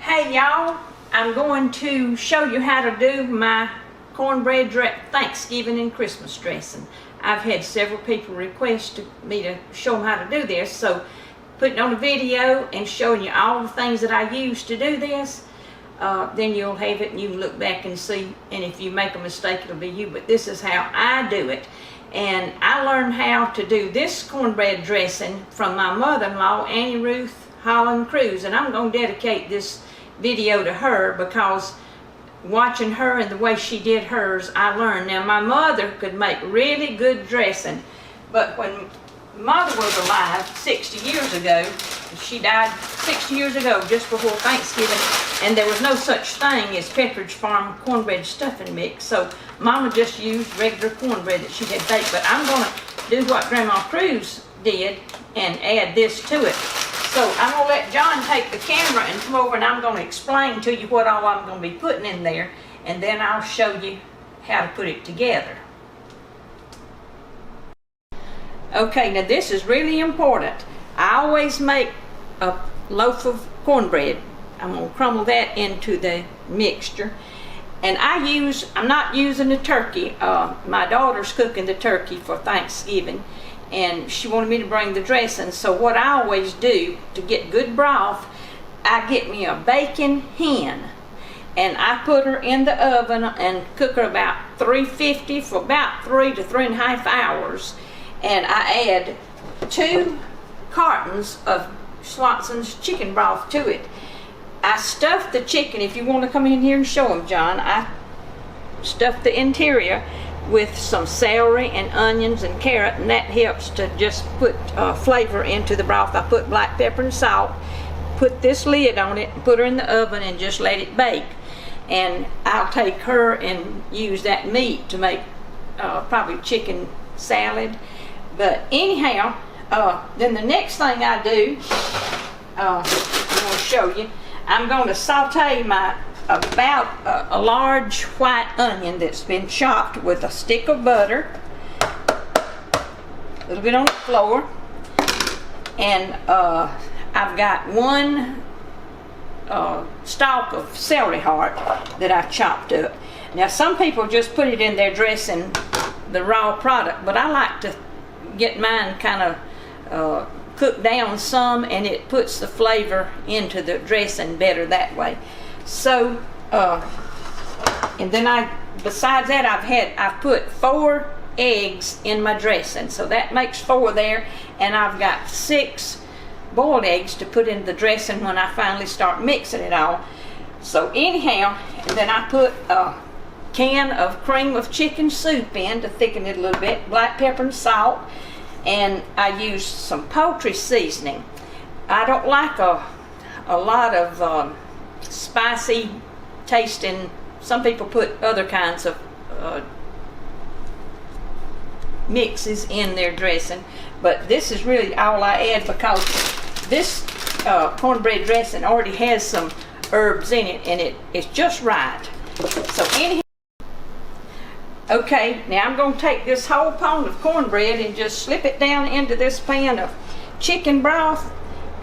Hey y'all, I'm going to show you how to do my cornbread Thanksgiving and Christmas dressing. I've had several people request me to show them how to do this, so putting on a video and showing you all the things that I use to do this, then you'll have it and you can look back and see, and if you make a mistake it'll be you, but this is how I do it. And I learned how to do this cornbread dressing from my mother-in-law, Annie Ruth Holland Cruz, and I'm going to dedicate this video to her because watching her and the way she did hers, I learned. Now my mother could make really good dressing, but when mother was alive 60 years ago, she died 60 years ago just before Thanksgiving, and there was no such thing as Pepperidge Farm cornbread stuffing mix, so mama just used regular cornbread that she had baked. But I'm going to do what Grandma Cruz did and add this to it. So I'm going to let John take the camera and come over, and I'm going to explain to you what all I'm going to be putting in there, and then I'll show you how to put it together. Okay, now this is really important. I always make a loaf of cornbread. I'm going to crumble that into the mixture. And I'm not using the turkey. My daughter's cooking the turkey for Thanksgiving, and she wanted me to bring the dressing. So what I always do to get good broth, I get me a bacon hen, and I put her in the oven and cook her about 350 for about 3 to 3.5 hours. And I add 2 cartons of Schlotzens's chicken broth to it. I stuff the chicken. If you want to come in here and show them, John, I stuff the interior with some celery and onions and carrot, and that helps to just put flavor into the broth. I put black pepper and salt, put this lid on it, put her in the oven and just let it bake. And I'll take her and use that meat to make probably chicken salad. But anyhow, then the next thing I do, I'm going to show you, I'm going to saute about a large white onion that's been chopped with a stick of butter, a little bit on the floor, and I've got 1 stalk of celery heart that I chopped up. Now some people just put it in their dressing, the raw product, but I like to get mine kind of cooked down some, and it puts the flavor into the dressing better that way. So and then besides that, I've put 4 eggs in my dressing, so that makes 4 there, and I've got 6 boiled eggs to put in the dressing when I finally start mixing it all. So anyhow, and then I put a can of cream of chicken soup in to thicken it a little bit, black pepper and salt, and I use some poultry seasoning. I don't like a lot of spicy tasting. Some people put other kinds of mixes in their dressing, but this is really all I add because this cornbread dressing already has some herbs in it, and it's just right. So anyhow, okay, now I'm going to take this whole pound of cornbread and just slip it down into this pan of chicken broth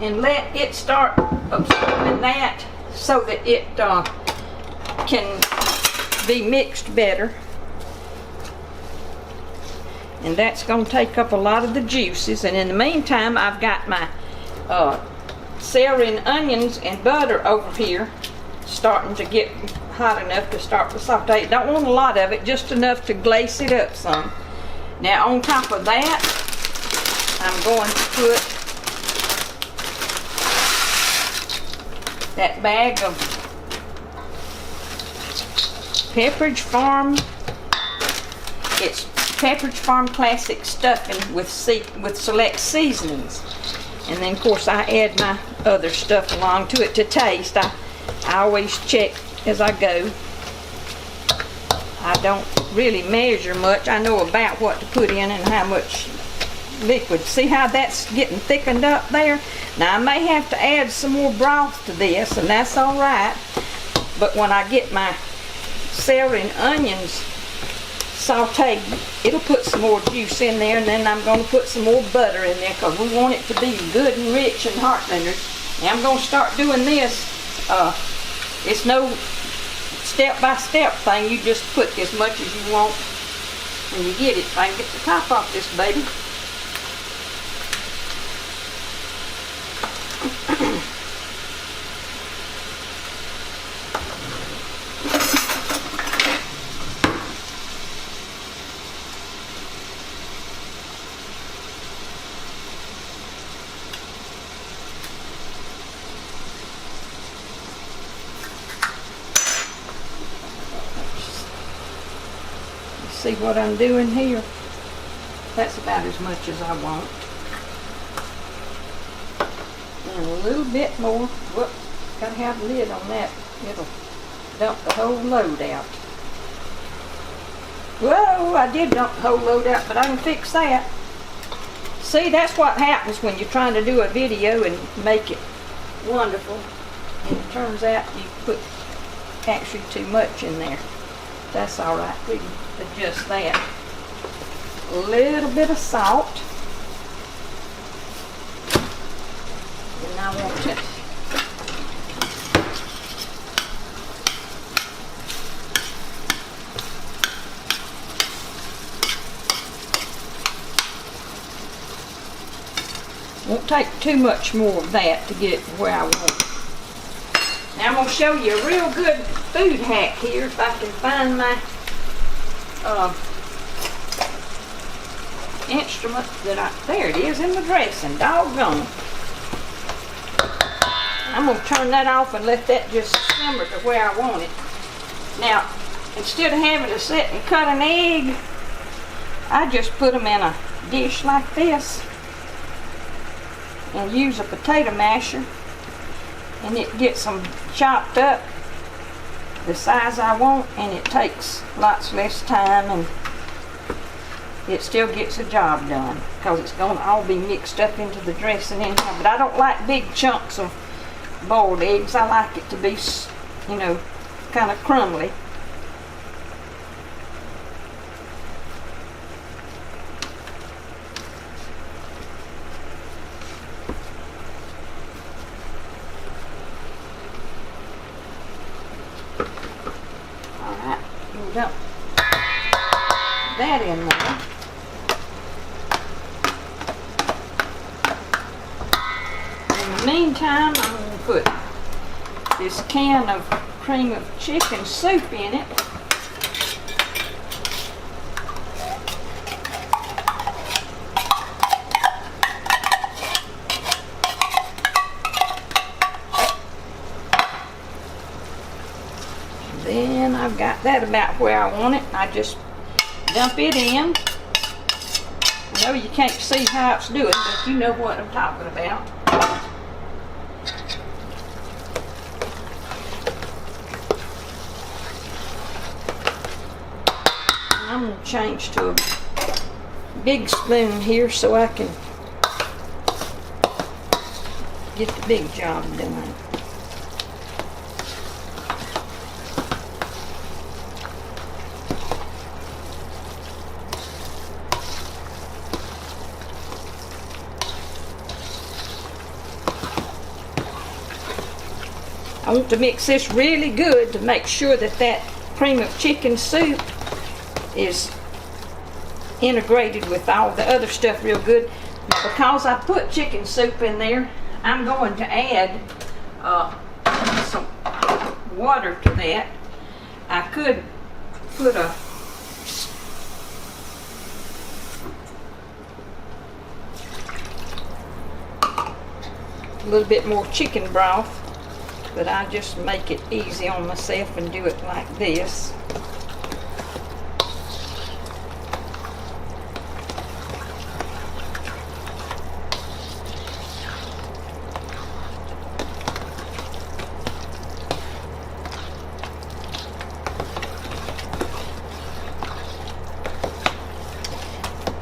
and let it start absorbing that so that it can be mixed better. And that's going to take up a lot of the juices. And in the meantime, I've got my celery and onions and butter over here starting to get hot enough to start to saute. Don't want a lot of it, just enough to glaze it up some. Now on top of that, I'm going to put that bag of Pepperidge Farm. It's Pepperidge Farm classic stuffing with select seasonings, and then of course I add my other stuff along to it to taste. I always check as I go. I don't really measure much. I know about what to put in and how much liquid. See how that's getting thickened up there? Now I may have to add some more broth to this, and that's all right, but when I get my celery and onions sauteed, it'll put some more juice in there, and then I'm going to put some more butter in there because we want it to be good and rich and heartrenders. Now I'm going to start doing this It's no step-by-step thing. You just put as much as you want when you get it. If I can get the top off this baby. See what I'm doing here? That's about as much as I want. And a little bit more. Whoop, gotta have a lid on that. It'll dump the whole load out. Whoa, I did dump the whole load out, but I can fix that. See, that's what happens when you're trying to do a video and make it wonderful. And it turns out you put actually too much in there. That's all right. We can adjust that. A little bit of salt. And I want to won't take too much more of that to get it where I want it. Now I'm going to show you a real good food hack here if I can find my instrument there it is in the dressing, doggone. I'm going to turn that off and let that just simmer to where I want it. Now, instead of having to sit and cut an egg, I just put them in a dish like this and use a potato masher, and it gets them chopped up the size I want, and it takes lots less time, and it still gets the job done because it's going to all be mixed up into the dressing anyhow. But I don't like big chunks of boiled eggs. I like it to be, you know, kind of crumbly. Alright, we'll dump that in there. In the meantime, I'm going to put this can of cream of chicken soup in it. Then I've got that about where I want it. I just dump it in. I know you can't see how it's doing, but you know what I'm talking about. I'm going to change to a big spoon here so I can get the big job done. I want to mix this really good to make sure that that cream of chicken soup is integrated with all the other stuff real good. Now, because I put chicken soup in there, I'm going to add some water to that. I could put a little bit more chicken broth, but I just make it easy on myself and do it like this.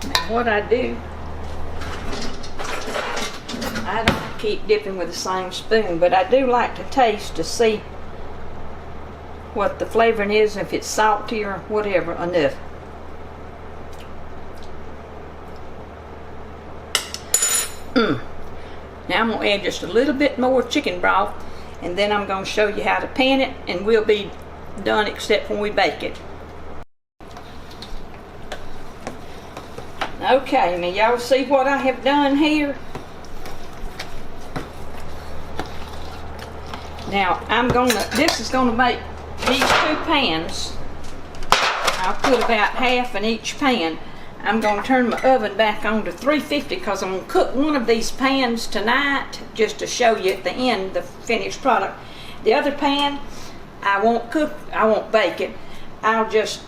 Now what I do, I don't keep dipping with the same spoon, but I do like to taste to see what the flavoring is, if it's salty or whatever enough. Now I'm going to add just a little bit more chicken broth, and then I'm going to show you how to pan it, and we'll be done except when we bake it. Okay, now y'all see what I have done here? Now this is gonna make these 2 pans. I'll put about half in each pan. I'm gonna turn my oven back on to 350 because I'm gonna cook one of these pans tonight just to show you at the end the finished product. The other pan, I won't bake it. I'll just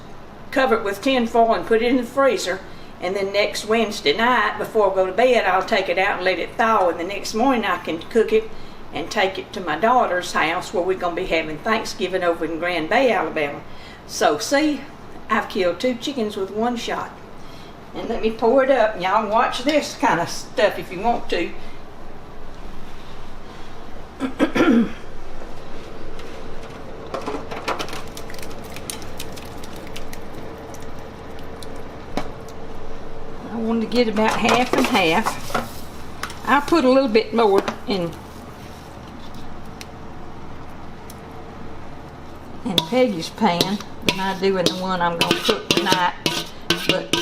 cover it with tin foil and put it in the freezer. And then next Wednesday night, before I go to bed, I'll take it out and let it thaw. And the next morning I can cook it and take it to my daughter's house where we're going to be having Thanksgiving over in Grand Bay, Alabama. So see, I've killed 2 chickens with 1 shot. And let me pour it up. Y'all watch this kind of stuff if you want to. I wanted to get about half and half. I'll put a little bit more in Peggy's pan than I do in the one I'm going to cook tonight. But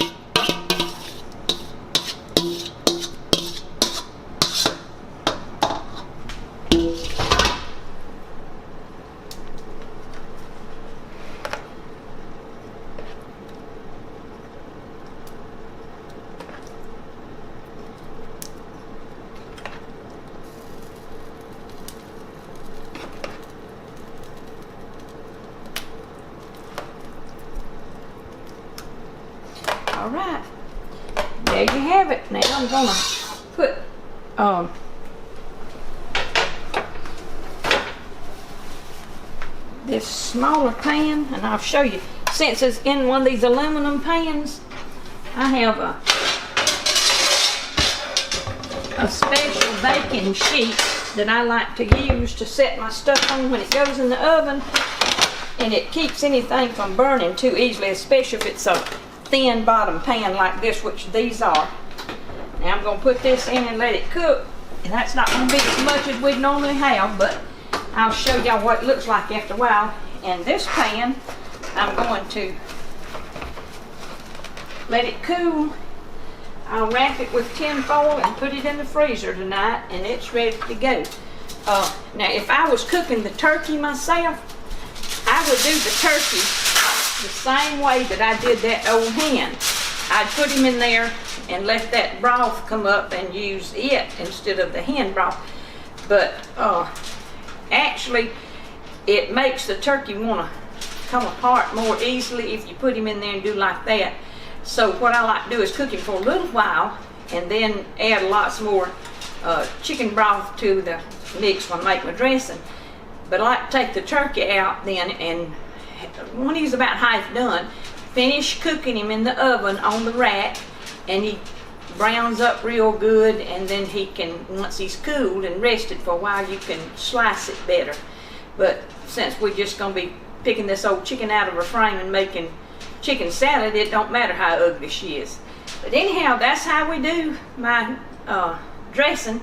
all right, there you have it. Now I'm gonna put this smaller pan, and I'll show you. Since it's in one of these aluminum pans, I have a special baking sheet that I like to use to set my stuff on when it goes in the oven, and it keeps anything from burning too easily, especially if it's a thin bottom pan like this, which these are. Now I'm going to put this in and let it cook, and that's not going to be as much as we'd normally have, but I'll show y'all what it looks like after a while. In this pan, I'm going to let it cool. I'll wrap it with tin foil and put it in the freezer tonight, and it's ready to go. Now if I was cooking the turkey myself, I would do the turkey the same way that I did that old hen. I'd put him in there and let that broth come up and use it instead of the hen broth. But actually it makes the turkey want to come apart more easily if you put him in there and do like that. So what I like to do is cook him for a little while and then add lots more chicken broth to the mix when I make my dressing. But I like to take the turkey out then, and when he's about half done, finish cooking him in the oven on the rack, and he browns up real good, and then he can, once he's cooled and rested for a while, you can slice it better. But since we're just going to be picking this old chicken out of her frame and making chicken salad, it don't matter how ugly she is. But anyhow, that's how we do my dressing,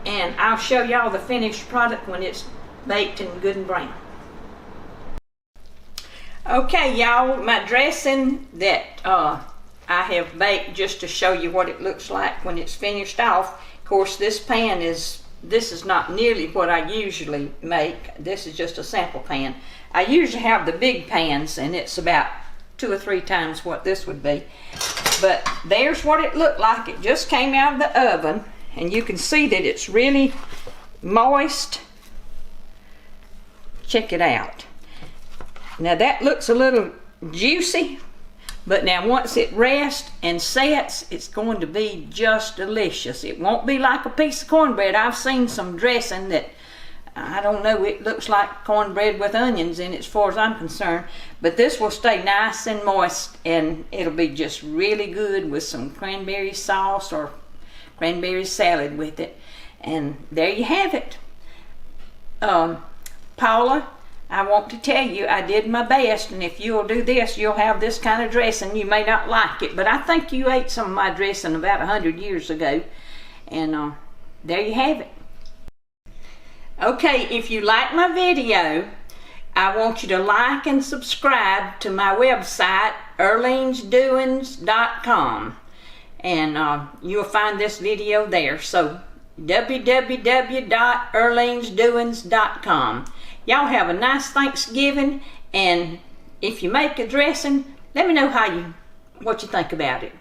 and I'll show y'all the finished product when it's baked and good and brown. Okay, y'all, my dressing that I have baked, just to show you what it looks like when it's finished off. Of course, this is not nearly what I usually make. This is just a sample pan. I usually have the big pans, and it's about 2 or 3 times what this would be. But there's what it looked like. It just came out of the oven, and you can see that it's really moist. Check it out. Now that looks a little juicy, but now once it rests and sets, it's going to be just delicious. It won't be like a piece of cornbread. I've seen some dressing that, I don't know, it looks like cornbread with onions in it as far as I'm concerned, but this will stay nice and moist, and it'll be just really good with some cranberry sauce or cranberry salad with it. And there you have it. Paula, I want to tell you, I did my best, and if you'll do this, you'll have this kind of dressing. You may not like it, but I think you ate some of my dressing about 100 years ago, and there you have it. Okay, if you like my video, I want you to like and subscribe to my website, earlinesdoings.com. And you'll find this video there. So www.earlinesdoings.com. Y'all have a nice Thanksgiving, and if you make a dressing, let me know what you think about it.